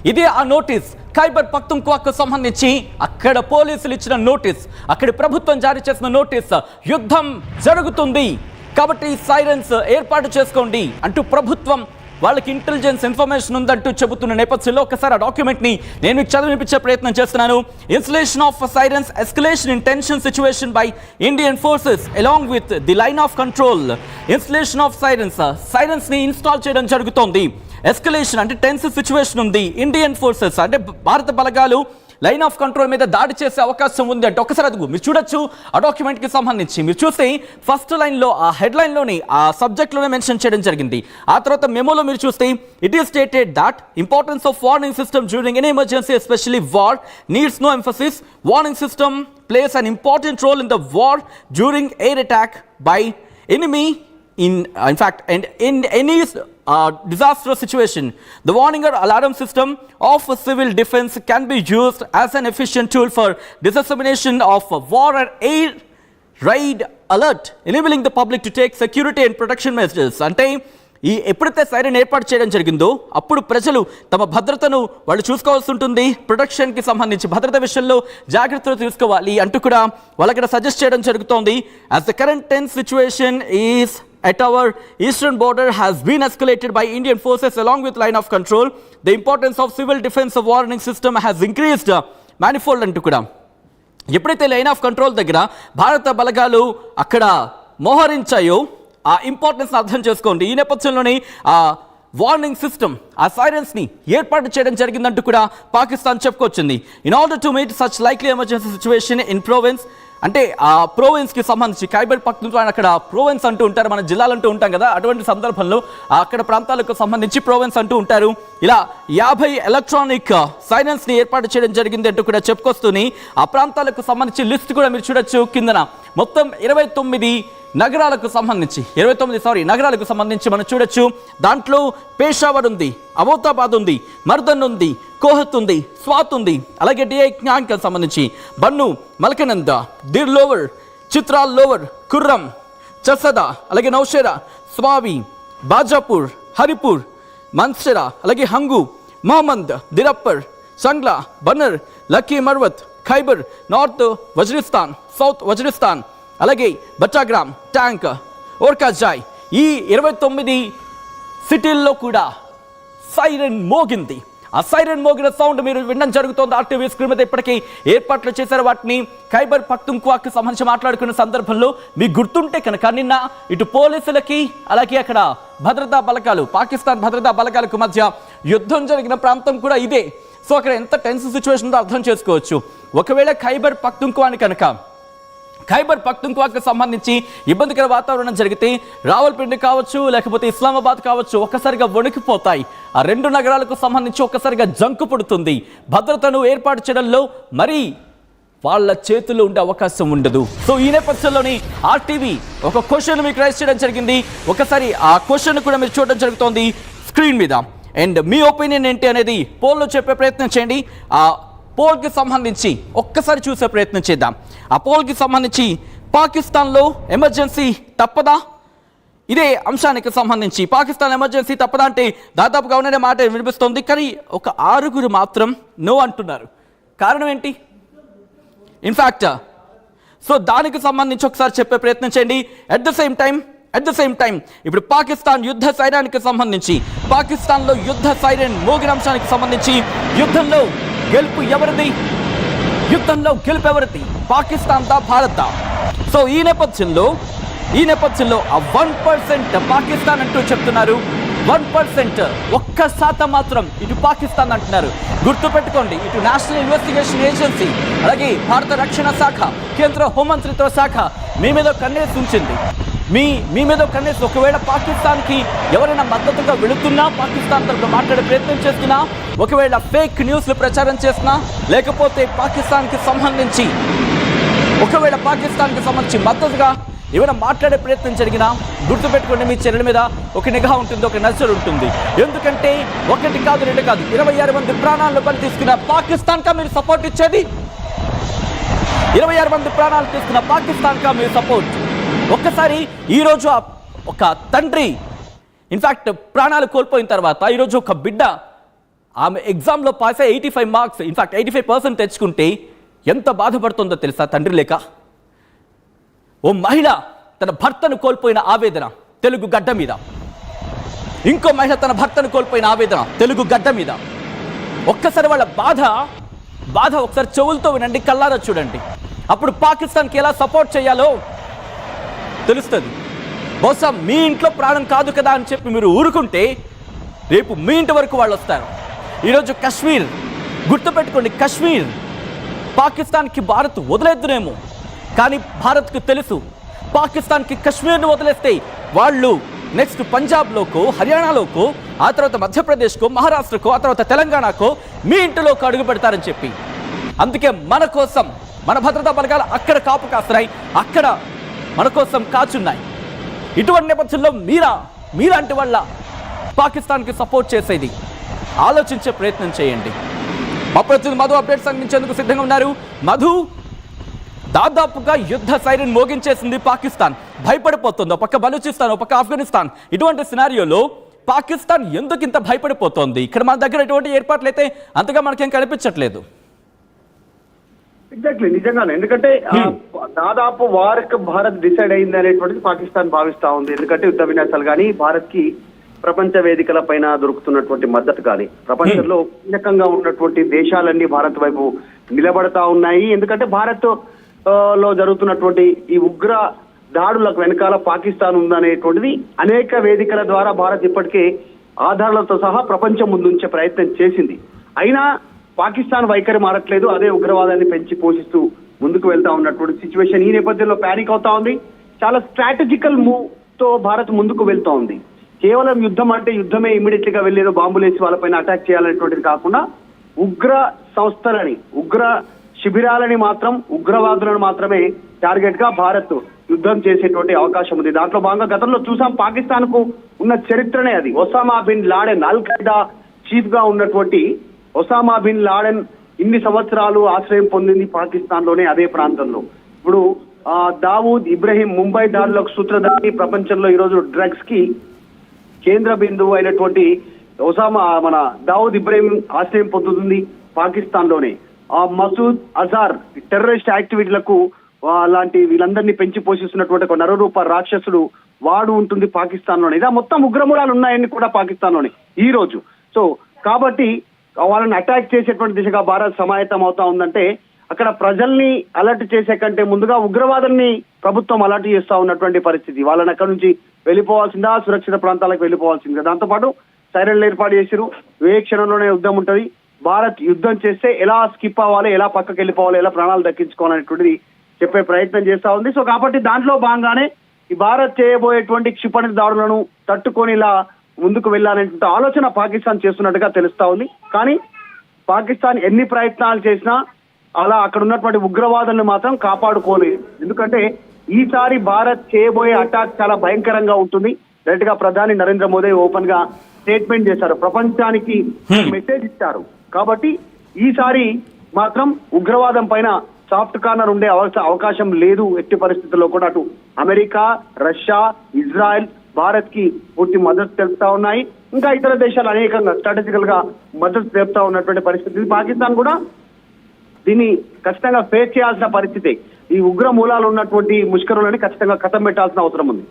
ఇదే ఆ నోటీస్ ఖైబర్ పఖ్తుంఖ్వాకు సంబంధించి అక్కడ పోలీసులు ఇచ్చిన నోటీస్, అక్కడ ప్రభుత్వం జారీ చేసిన నోటీస్, యుద్ధం జరుగుతుంది కాబట్టి సైరన్స్ ఏర్పాటు చేసుకోండి అంటూ ప్రభుత్వం వాళ్ళకి ఇంటెలిజెన్స్ ఇన్ఫర్మేషన్ ఉందంటూ చెబుతున్న నేపథ్యంలో ఒకసారి ఆ డాక్యుమెంట్ ని నేను మీకు చదివించే ప్రయత్నం చేస్తున్నాను. Installation of sirens, escalation in tension situation by Indian forces along with the line of control. Installation of sirens ని ఇన్స్టాల్ చేయడం జరుగుతోంది. ఎస్కలేషన్ అంటే టెన్స్ సిచ్యువేషన్ ఉంది. ఇండియన్ ఫోర్సెస్ అంటే భారత బలగాలు లైన్ ఆఫ్ కంట్రోల్ మీద దాడి చేసే అవకాశం ఉంది అంటే ఒకసారి అదుగు మీరు చూడొచ్చు. ఆ డాక్యుమెంట్ కి సంబంధించి మీరు చూస్తే ఫస్ట్ లైన్ లో ఆ హెడ్ లైన్ లోని ఆ సబ్జెక్ట్ లోనే మెన్షన్ చేయడం జరిగింది. ఆ తర్వాత మెమోలో మీరు చూస్తే it is stated that importance of warning system during any emergency especially war needs no emphasis. Warning system plays an important role in the war during air attack by enemy in fact and in any disastrous situation. The warning or alarm system of civil defense can be used as an efficient tool for dissemination of war or air raid alert, enabling the public to take security and protection measures. అంటే ఈ ఎప్పుడైతే siren ఏర్పాటు చేయడం జరిగిందో అప్పుడు ప్రజలు తమ భద్రతను వాళ్ళు చూసుకోవాల్సి ఉంటుంది. ప్రొటెక్షన్కి సంబంధించి భద్రత విషయంలో జాగ్రత్తలు తీసుకోవాలి అంటూ కూడా వాళ్ళకి సజెస్ట్ చేయడం జరుగుతోంది. As the current tense situation is at our eastern border has been escalated by Indian forces along with line of control, the importance of civil defense warning system has increased manifold అంటూ కూడా ఎప్పుడైతే line of control దగ్గర భారత బలగాలు అక్కడ మోహరించాయో ఆ importance అర్థం చేసుకోండి. ఈ నేపథ్యంలోనే ఆ వార్నింగ్ సిస్టమ్ ఆ సైరన్స్ ని ఏర్పాటు చేయడం జరిగిందంటూ కూడా పాకిస్తాన్ చెప్పుకొచ్చింది. In order to meet such likely emergency situation in province అంటే ఆ ప్రోవిన్స్కి సంబంధించి ఖైబర్ పఖ్తుంఖ్వా అక్కడ ప్రోవిన్స్ అంటూ ఉంటారు, మన జిల్లాలు అంటూ ఉంటాం కదా, అటువంటి సందర్భంలో అక్కడ ప్రాంతాలకు సంబంధించి ప్రోవిన్స్ అంటూ ఉంటారు. ఇలా 50 ఎలక్ట్రానిక్ సైరన్స్ ని ఏర్పాటు చేయడం జరిగింది అంటూ కూడా చెప్పుకొస్తూనే ఆ ప్రాంతాలకు సంబంధించి లిస్ట్ కూడా మీరు చూడొచ్చు. కిందన మొత్తం 29 నగరాలకు సంబంధించి మనం చూడొచ్చు. దాంట్లో పేషావర్ ఉంది, అబోతాబాద్ ఉంది, మర్దన్ ఉంది, కోహత్ ఉంది, స్వాత్ ఉంది, అలాగే డిఐకి సంబంధించి బన్ను, మల్కనంద, దిర్ లోవర్, చిత్రాల్ లోవర్, కుర్రం, చసదా, అలాగే నౌషేరా, స్వావి, బాజాపూర్, హరిపూర్, మన్సెరా, అలాగే హంగు, మహమ్మద్, దిరప్పర్, సంగ్లా, బన్నర్, లక్కీ మర్వత్, ఖైబర్, నార్త్ వజ్రిస్తాన్, సౌత్ వజ్రిస్తాన్, అలాగే బట్టాగ్రామ్, ట్యాంక్, ఓర్కాజాయ్, ఈ 29 సిటీల్లో కూడా సైరన్ మోగింది. ఆ సైరన్ మోగిన సౌండ్ మీరు వినడం జరుగుతోంది. ఆర్టీవీ స్క్రీన్ మీద ఇప్పటికీ ఏర్పాట్లు చేశారు. వాటిని ఖైబర్ పఖ్తుంఖ్వాకి సంబంధించి మాట్లాడుకున్న సందర్భంలో మీకు గుర్తుంటే కనుక నిన్న ఇటు పోలీసులకి అలాగే అక్కడ భద్రతా బలగాలు పాకిస్తాన్ భద్రతా బలగాలకు మధ్య యుద్ధం జరిగిన ప్రాంతం కూడా ఇదే. సో అక్కడ ఎంత టెన్స్ సిచ్యువేషన్ ఉందో అర్థం చేసుకోవచ్చు. ఒకవేళ ఖైబర్ పఖ్తుంఖ్వాకి సంబంధించి ఇబ్బందికర వాతావరణం జరిగితే రావల్పిండి కావచ్చు లేకపోతే ఇస్లామాబాద్ కావచ్చు ఒక్కసారిగా వణికిపోతాయి. ఆ 2 నగరాలకు సంబంధించి ఒక్కసారిగా జంకు పుడుతుంది. భద్రతను ఏర్పాటు చేయడంలో మరి వాళ్ళ చేతుల్లో ఉండే అవకాశం ఉండదు. సో ఈ నేపథ్యంలోని ఆర్టీవీ ఒక క్వశ్చన్ మీకు రైజ్ చేయడం జరిగింది. ఒకసారి ఆ క్వశ్చన్ కూడా మీరు చూడడం జరుగుతోంది స్క్రీన్ మీద. అండ్ మీ ఒపీనియన్ ఏంటి అనేది పోల్లో చెప్పే ప్రయత్నం చేయండి. ఆ పోల్కి సంబంధించి ఒక్కసారి చూసే ప్రయత్నం చేద్దాం. ఆ పోల్కి సంబంధించి పాకిస్తాన్లో ఎమర్జెన్సీ తప్పదా? ఇదే అంశానికి సంబంధించి పాకిస్తాన్ ఎమర్జెన్సీ తప్పదా అంటే దాదాపుగా ఉన్న మాట వినిపిస్తోంది. కానీ ఒక 6 మాత్రం నో అంటున్నారు. కారణం ఏంటి? ఇన్ఫ్యాక్ట్ సో దానికి సంబంధించి ఒకసారి చెప్పే ప్రయత్నం చేయండి. అట్ ద సేమ్ టైం ఇప్పుడు పాకిస్తాన్ యుద్ధ సైరానికి సంబంధించి పాకిస్తాన్లో యుద్ధ సైరన్ మోగిన అంశానికి సంబంధించి యుద్ధంలో గెలుపు ఎవరిది? పాకిస్తాన్ దా భారత్? సో ఈ నేపథ్యంలో ఆ 1% పాకిస్తాన్ అంటూ చెప్తున్నారు. 1% 1% మాత్రం ఇటు పాకిస్తాన్ అంటున్నారు. గుర్తుపెట్టుకోండి, ఇటు నేషనల్ ఇన్వెస్టిగేషన్ ఏజెన్సీ అలాగే భారత రక్షణ శాఖ, కేంద్ర హోంమంత్రిత్వ శాఖ మీ మీద కన్నేసి ఉంచింది. మీ మీద కనీసం ఒకవేళ పాకిస్తాన్కి ఎవరైనా మద్దతుగా వెళుతున్నా, పాకిస్తాన్ తరఫున మాట్లాడే ప్రయత్నం చేస్తున్నా, ఒకవేళ ఫేక్ న్యూస్లు ప్రచారం చేసినా, లేకపోతే పాకిస్తాన్కి సంబంధించి మద్దతుగా ఏమైనా మాట్లాడే ప్రయత్నం జరిగినా గుర్తుపెట్టుకోండి, మీ చర్యల మీద ఒక నిఘా ఉంటుంది, ఒక నజర్ ఉంటుంది. ఎందుకంటే 1 కాదు 2 కాదు 26 మంది ప్రాణాలను బలి తీసుకున్న పాకిస్తాన్కా మీరు సపోర్ట్ ఇచ్చేది? 26 మంది ప్రాణాలు తీసుకున్న పాకిస్తాన్కా మీరు సపోర్ట్? ఒక్కసారి ఈరోజు ఒక తండ్రి ఇన్ఫ్యాక్ట్ ప్రాణాలు కోల్పోయిన తర్వాత ఈరోజు ఒక బిడ్డ ఆమె ఎగ్జామ్లో పాస్ అయ్యి 85 మార్క్స్, ఇన్ఫాక్ట్ 85% తెచ్చుకుంటే ఎంత బాధపడుతుందో తెలుసా తండ్రి లేక? ఓ మహిళ తన భర్తను కోల్పోయిన ఆవేదన తెలుగు గడ్డ మీద, ఇంకో మహిళ తన భర్తను కోల్పోయిన ఆవేదన తెలుగు గడ్డ మీద. ఒక్కసారి వాళ్ళ బాధ ఒకసారి చెవులతో వినండి, కళ్ళారా చూడండి. అప్పుడు పాకిస్తాన్కి ఎలా సపోర్ట్ చేయాలో తెలుస్తుంది. బహుశా మీ ఇంట్లో ప్రాణం కాదు కదా అని చెప్పి మీరు ఊరుకుంటే రేపు మీ ఇంటి వరకు వాళ్ళు వస్తారు. ఈరోజు కశ్మీర్, గుర్తుపెట్టుకోండి, కశ్మీర్ పాకిస్తాన్కి భారత్ వదిలేద్దునేమో, కానీ భారత్కు తెలుసు పాకిస్తాన్కి కశ్మీర్ను వదిలేస్తే వాళ్ళు నెక్స్ట్ పంజాబ్లోకో, హర్యానాలోకో, ఆ తర్వాత మధ్యప్రదేశ్కో, మహారాష్ట్రకో, ఆ తర్వాత తెలంగాణకో, మీ ఇంటిలోకి అడుగు పెడతారని చెప్పి. అందుకే మన కోసం మన భద్రతా బలగాలు అక్కడ కాపు కాస్తున్నాయి, అక్కడ మన కోసం కాచున్నాయి. ఇటువంటి నేపథ్యంలో మీలాంటి వాళ్ళ పాకిస్తాన్కి సపోర్ట్ చేసేది ఆలోచించే ప్రయత్నం చేయండి. మా ప్రతినిధి మధు అప్డేట్స్ అందించేందుకు సిద్ధంగా ఉన్నారు. మధు, దాదాపుగా యుద్ధ సైరన్ మోగించేసింది పాకిస్తాన్, భయపడిపోతుంది. ఒక పక్క బలూచిస్తాన్, ఒక పక్క ఆఫ్ఘనిస్తాన్. ఇటువంటి సినారియోలో పాకిస్తాన్ ఎందుకు ఇంత భయపడిపోతోంది? ఇక్కడ మన దగ్గర ఎటువంటి ఏర్పాట్లు అయితే అంతగా మనకేం కనిపించట్లేదు. ఎగ్జాక్ట్లీ, నిజంగానే. ఎందుకంటే దాదాపు వారికి భారత్ డిసైడ్ అయింది అనేటువంటిది పాకిస్తాన్ భావిస్తా ఉంది. ఎందుకంటే యుద్ధ విన్యాసాలు కానీ, భారత్ కి ప్రపంచ వేదికల పైన దొరుకుతున్నటువంటి మద్దతు కానీ, ప్రపంచంలో కీలకంగా ఉన్నటువంటి దేశాలన్నీ భారత్ వైపు నిలబడతా ఉన్నాయి. ఎందుకంటే భారత్ లో జరుగుతున్నటువంటి ఈ ఉగ్ర దాడులకు వెనకాల పాకిస్తాన్ ఉందనేటువంటిది అనేక వేదికల ద్వారా భారత్ ఇప్పటికే ఆధారాలతో సహా ప్రపంచం ముందుంచే ప్రయత్నం చేసింది. అయినా పాకిస్తాన్ వైఖరి మారట్లేదు, అదే ఉగ్రవాదాన్ని పెంచి పోషిస్తూ ముందుకు వెళ్తా ఉన్నటువంటి సిచ్యువేషన్. ఈ నేపథ్యంలో ప్యానిక్ అవుతా ఉంది. చాలా స్ట్రాటజికల్ మూవ్ తో భారత్ ముందుకు వెళ్తా ఉంది. కేవలం యుద్ధం అంటే యుద్ధమే ఇమ్మీడియట్ గా వెళ్ళేదో బాంబులేసి వాళ్ళపైన అటాక్ చేయాలనేటువంటిది కాకుండా, ఉగ్ర సంస్థలని, ఉగ్ర శిబిరాలని మాత్రం, ఉగ్రవాదులను మాత్రమే టార్గెట్ గా భారత్ యుద్ధం చేసేటువంటి అవకాశం ఉంది. దాంట్లో భాగంగా గతంలో చూసాం, పాకిస్తాన్ కు ఉన్న చరిత్రనే అది. ఒసామా బిన్ లాడెన్, అల్ ఖైదా చీఫ్ గా ఉన్నటువంటి ఒసామా బిన్ లాడెన్ ఇన్ని సంవత్సరాలు ఆశ్రయం పొందింది పాకిస్తాన్ లోనే, అదే ప్రాంతంలో. ఇప్పుడు దావూద్ ఇబ్రహీం ముంబై దాడులకు సూత్రధారి, ప్రపంచంలో ఈరోజు డ్రగ్స్ కి కేంద్ర బిందువు అయినటువంటి మన దావూద్ ఇబ్రహీం ఆశ్రయం పొందుతుంది పాకిస్తాన్ లోనే. మసూద్ అజార్ టెర్రరిస్ట్ యాక్టివిటీలకు అలాంటి వీళ్ళందరినీ పెంచి పోషిస్తున్నటువంటి ఒక నరరూప రాక్షసుడు వాడు ఉంటుంది పాకిస్తాన్ లోనే. ఇలా మొత్తం ఉగ్రమూలాలు ఉన్నాయని కూడా పాకిస్తాన్ లోనే ఈ రోజు. సో కాబట్టి వాళ్ళని అటాక్ చేసేటువంటి దిశగా భారత్ సమాయత్తం అవుతా ఉందంటే, అక్కడ ప్రజల్ని అలర్ట్ చేసే కంటే ముందుగా ఉగ్రవాదాన్ని ప్రభుత్వం అలర్ట్ చేస్తా ఉన్నటువంటి పరిస్థితి. వాళ్ళని అక్కడ నుంచి వెళ్ళిపోవాల్సిందా, సురక్షిత ప్రాంతాలకు వెళ్ళిపోవాల్సిందిగా. దాంతోపాటు సైరన్లు ఏర్పాటు చేసిరు. ఏ క్షణంలోనే యుద్ధం ఉంటుంది. భారత్ యుద్ధం చేస్తే ఎలా స్కిప్ అవ్వాలి, ఎలా పక్కకి వెళ్ళిపోవాలి, ఎలా ప్రాణాలు దక్కించుకోవాలనేటువంటిది చెప్పే ప్రయత్నం చేస్తా ఉంది. సో కాబట్టి దాంట్లో భాగంగానే ఈ భారత్ చేయబోయేటువంటి క్షిపణి దాడులను తట్టుకొని ఇలా ముందుకు వెళ్ళాలనే ఆలోచన పాకిస్తాన్ చేస్తున్నట్టుగా తెలుస్తా ఉంది. కానీ పాకిస్తాన్ ఎన్ని ప్రయత్నాలు చేసినా అలా అక్కడ ఉన్నటువంటి ఉగ్రవాదులను మాత్రం కాపాడుకోలేదు. ఎందుకంటే ఈసారి భారత్ చేయబోయే అటాక్ చాలా భయంకరంగా ఉంటుంది. డైరెక్ట్ గా ప్రధాని నరేంద్ర మోదీ ఓపెన్ గా స్టేట్మెంట్ చేశారు, ప్రపంచానికి మెసేజ్ ఇచ్చారు. కాబట్టి ఈసారి మాత్రం ఉగ్రవాదం పైన సాఫ్ట్ కార్నర్ ఉండే అవకాశం లేదు ఎట్టి పరిస్థితుల్లో కూడా. అటు అమెరికా, రష్యా, ఇజ్రాయెల్ భారత్ కి పూర్తి మద్దతు తెలుపుతా ఉన్నాయి. ఇంకా ఇతర దేశాలు అనేకంగా స్ట్రాటజికల్ గా మద్దతు తెలుపుతా ఉన్నటువంటి పరిస్థితి. పాకిస్తాన్ కూడా దీన్ని ఖచ్చితంగా ఫేస్ చేయాల్సిన పరిస్థితి. ఈ ఉగ్ర మూలాలు ఉన్నటువంటి ముష్కరులని ఖచ్చితంగా కథం పెట్టాల్సిన అవసరం ఉంది.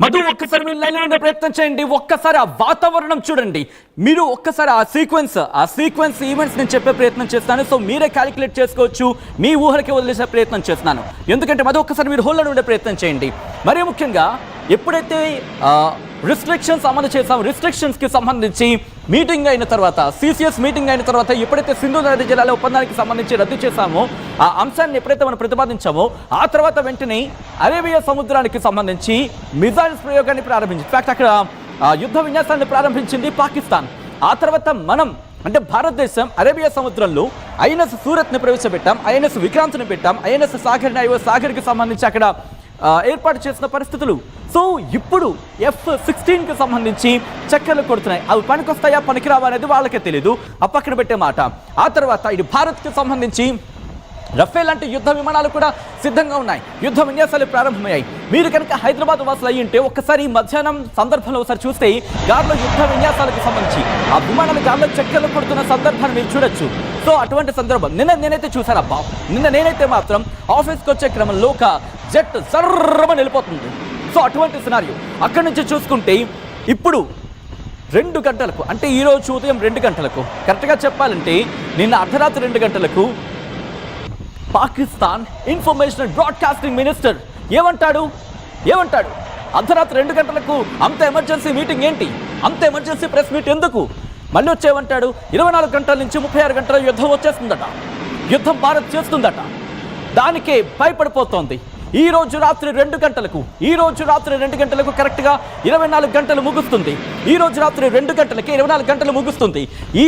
మధు, ఒక్కసారి మీరు లైన్ ఉండే ప్రయత్నం చేయండి. ఒక్కసారి ఆ వాతావరణం చూడండి. మీరు ఒక్కసారి ఆ సీక్వెన్స్ ఈవెంట్స్ నేను చెప్పే ప్రయత్నం చేస్తాను. సో మీరే క్యాలిక్యులేట్ చేసుకోవచ్చు, మీ ఊహలకి వదిలేసే ప్రయత్నం చేస్తున్నాను. ఎందుకంటే మధు, ఒక్కసారి మీరు హోల్డ్ ఉండే ప్రయత్నం చేయండి. మరీ ముఖ్యంగా ఎప్పుడైతే రిస్ట్రిక్షన్స్ అమలు చేసాం, రిస్ట్రిక్షన్స్కి సంబంధించి మీటింగ్ అయిన తర్వాత, సిసిఎస్ మీటింగ్ అయిన తర్వాత, ఎప్పుడైతే సింధు నది జలాల ఒప్పందానికి సంబంధించి రద్దు చేశామో, ఆ అంశాన్ని ఎప్పుడైతే మనం ప్రతిపాదించామో, ఆ తర్వాత వెంటనే అరేబియా సముద్రానికి సంబంధించి మిజైల్స్ ప్రయోగాన్ని ప్రారంభించింది. ఇన్ఫాక్ట్ అక్కడ యుద్ధ విన్యాసాన్ని ప్రారంభించింది పాకిస్తాన్. ఆ తర్వాత మనం అంటే భారతదేశం అరేబియా సముద్రంలో ఐఎన్ఎస్ సూరత్ని ప్రవేశపెట్టాం, ఐఎన్ఎస్ విక్రాంత్ని పెట్టాం, ఐఎన్ఎస్ సాగర్ని సాగర్కి సంబంధించి అక్కడ ఏర్పాటు చేసిన పరిస్థితులు. సో ఇప్పుడు F-16కి సంబంధించి చక్కర్లు కొడుతున్నాయి. అవి పనికొస్తాయా పనికిరావా అనేది వాళ్ళకే తెలీదు, ఆ పక్కన పెట్టే మాట. ఆ తర్వాత ఇది భారత్కి సంబంధించి రఫేల్ లాంటి యుద్ధ విమానాలు కూడా సిద్ధంగా ఉన్నాయి. యుద్ధ విన్యాసాలు ప్రారంభమయ్యాయి. మీరు కనుక హైదరాబాద్ వాసులు అయ్యి ఉంటే ఒక్కసారి మధ్యాహ్నం సందర్భంలో ఒకసారి చూస్తే గాల్లో యుద్ధ విన్యాసాలకు సంబంధించి ఆ విమానాలు గాల్లో చక్కర్లు కొడుతున్న సందర్భాన్ని మీరు చూడొచ్చు. సో అటువంటి సందర్భం నేనైతే చూసానబ్బా. నేనైతే మాత్రం ఆఫీస్కి వచ్చే క్రమంలో ఒక జెట్ సర్రమని వెళ్ళిపోతుంది. సో అటువంటి సినారియో. అక్కడి నుంచి చూసుకుంటే ఇప్పుడు 2 గంటలకు, అంటే ఈరోజు ఉదయం 2 గంటలకు, కరెక్ట్గా చెప్పాలంటే నిన్న అర్ధరాత్రి 2 గంటలకు పాకిస్తాన్ ఇన్ఫర్మేషన్ బ్రాడ్కాస్టింగ్ మినిస్టర్ ఏమంటాడు అర్ధరాత్రి 2 గంటలకు అంత ఎమర్జెన్సీ మీటింగ్ ఏంటి, అంత ఎమర్జెన్సీ ప్రెస్ మీట్ ఎందుకు? మళ్ళీ వచ్చేమంటాడు 24 గంటల నుంచి 36 గంటల యుద్ధం వచ్చేస్తుందట, యుద్ధం భారత్ చేస్తుందట. దానికే భయపడిపోతోంది. ఈ రోజు రాత్రి 2 గంటలకు కరెక్ట్గా 24 గంటలు ముగుస్తుంది. ఈ రోజు రాత్రి 2 గంటలకి 24 గంటలు ముగుస్తుంది. ఈ